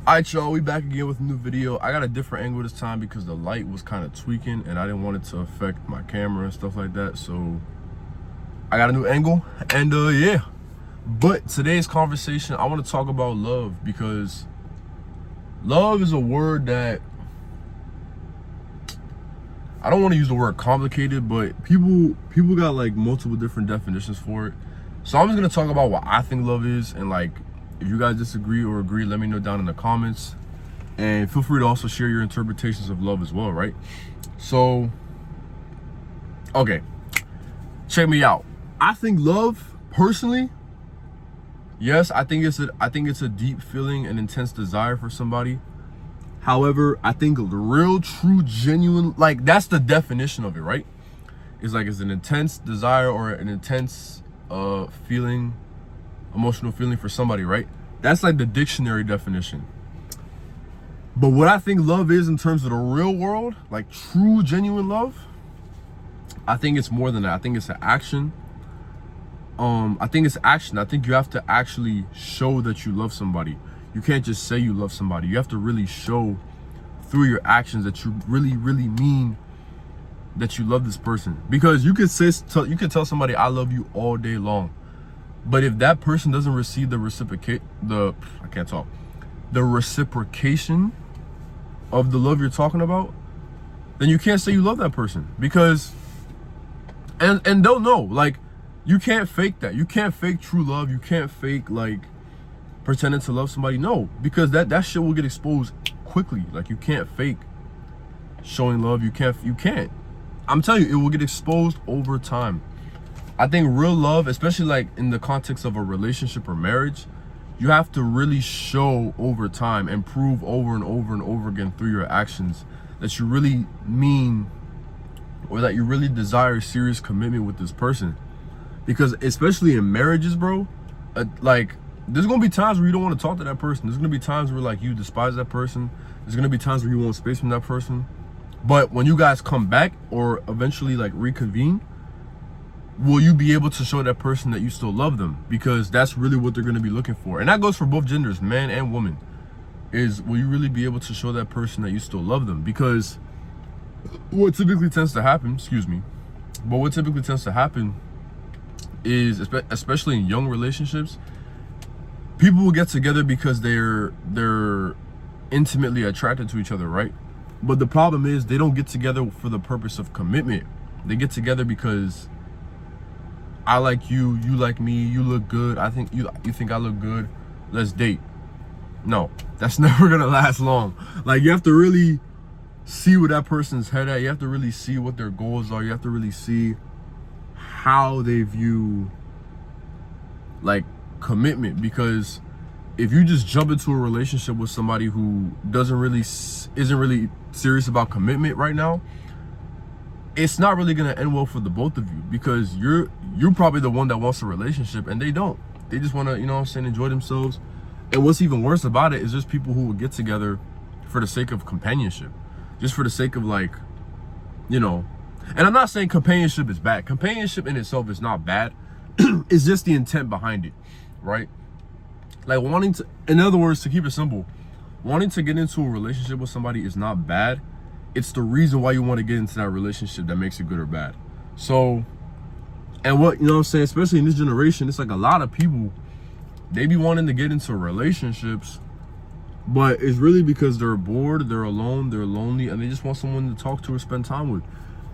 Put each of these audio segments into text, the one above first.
Alright, y'all, we back again with a new video. I got a different angle this time because the light was kind of tweaking and I didn't want it to affect my camera and stuff like that. So I got a new angle and yeah. But today's conversation, I want to talk about love because love is a word that I don't want to use the word complicated, but people got like multiple different definitions for it. So I'm just gonna talk about what I think love is, and like if you guys disagree or agree, let me know down in the comments. And feel free to also share your interpretations of love as well, right? So, okay, check me out. I think love, personally, yes, I think it's a deep feeling, an intense desire for somebody. However, I think the real, true, genuine, like that's the definition of it, right? It's like it's an intense desire or an intense feeling, emotional feeling for somebody, right? That's like the dictionary definition. But what I think love is in terms of the real world, like true, genuine love, I think it's more than that. I think it's an action. I think it's action. I think you have to actually show that you love somebody. You can't just say you love somebody. You have to really show through your actions that you really, really mean that you love this person. Because you could tell somebody I love you all day long, but if that person doesn't receive the reciprocation of the love you're talking about, then you can't say you love that person. Because and don't know, like, you can't fake that. You can't fake true love. You can't fake like pretending to love somebody. No, because that shit will get exposed quickly. Like, you can't fake showing love. You can't. I'm telling you, it will get exposed over time. I think real love, especially like in the context of a relationship or marriage, you have to really show over time and prove over and over and over again through your actions that you really mean, or that you really desire serious commitment with this person. Because especially in marriages, bro, like, there's gonna be times where you don't want to talk to that person. There's gonna be times where like you despise that person. There's gonna be times where you want space from that person. But when you guys come back or eventually like reconvene, will you be able to show that person that you still love them? Because that's really what they're gonna be looking for. And that goes for both genders, man and woman. Is, will you really be able to show that person that you still love them? Because what typically tends to happen, is, especially in young relationships, people will get together because they're intimately attracted to each other, right? But the problem is they don't get together for the purpose of commitment. They get together because I like you, you like me, you look good, I think you think I look good, let's date. No, that's never gonna last long. Like, you have to really see where that person's head at. You have to really see what their goals are. You have to really see how they view like commitment. Because if you just jump into a relationship with somebody who isn't really serious about commitment right now, it's not really gonna end well for the both of you. Because you're probably the one that wants a relationship and they don't. They just wanna, you know what I'm saying, enjoy themselves. And what's even worse about it is just people who will get together for the sake of companionship, just for the sake of, like, you know. And I'm not saying companionship is bad. Companionship in itself is not bad. It's just the intent behind it, right? Like, wanting to, in other words, to keep it simple, wanting to get into a relationship with somebody is not bad. It's the reason why you want to get into that relationship that makes it good or bad. So, and what, you know what I'm saying, especially in this generation, it's like a lot of people, they be wanting to get into relationships, but it's really because they're bored, they're alone, they're lonely, and they just want someone to talk to or spend time with.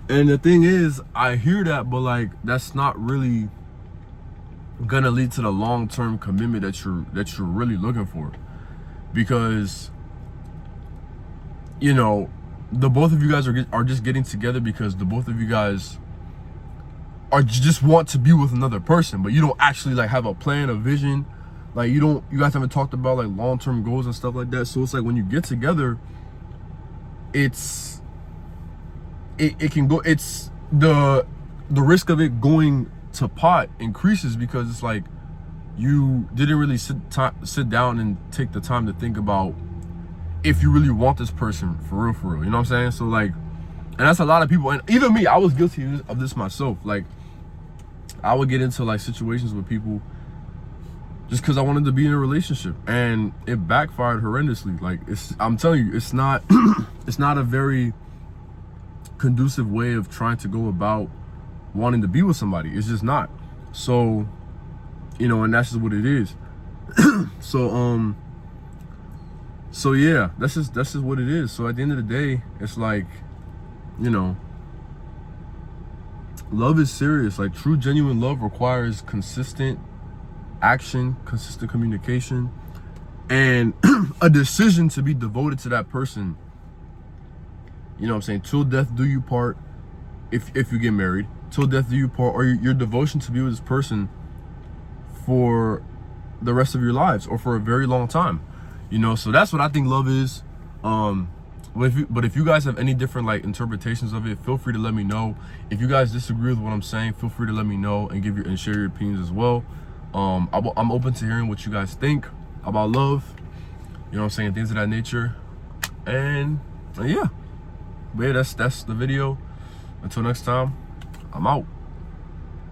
And the thing is, I hear that, but like, that's not really gonna lead to the long-term commitment that you're really looking for. Because, you know, the both of you guys are just getting together because the both of you guys are just want to be with another person, but you don't actually like have a plan, a vision. Like, you guys haven't talked about like long-term goals and stuff like that. So it's like when you get together, it can go, it's the risk of it going to pot increases because it's like you didn't really sit down and take the time to think about if you really want this person for real, you know what I'm saying? So like, and that's a lot of people, and even me, I was guilty of this myself. Like, I would get into like situations with people just because I wanted to be in a relationship, and it backfired horrendously. Like, I'm telling you, it's not it's not a very conducive way of trying to go about wanting to be with somebody. It's just not. So, you know, and that's just what it is. So yeah, that's just what it is. So at the end of the day, it's like, you know, love is serious. Like, true genuine love requires consistent action, consistent communication, and a decision to be devoted to that person. You know what I'm saying? Till death do you part. If you get married, till death do you part, or your devotion to be with this person for the rest of your lives, or for a very long time. You know, so that's what I think love is. But if you guys have any different like interpretations of it, feel free to let me know. If you guys disagree with what I'm saying, feel free to let me know and share your opinions as well. I'm open to hearing what you guys think about love. You know what I'm saying? Things of that nature. And yeah. But yeah, that's the video. Until next time, I'm out.